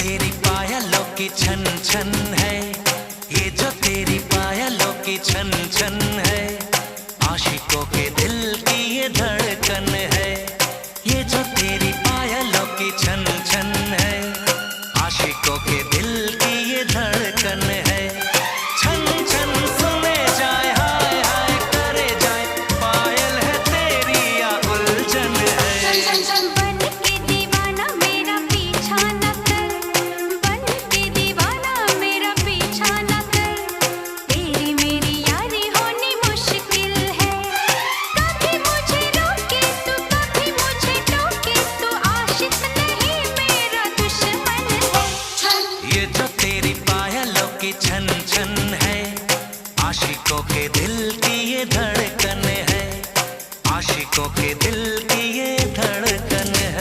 तेरी पायलों की छन छन है, ये जो तेरी पायलों की छन छन है, आशिकों के दिल की ये धड़कन है, ये जो तेरी पायलों की छन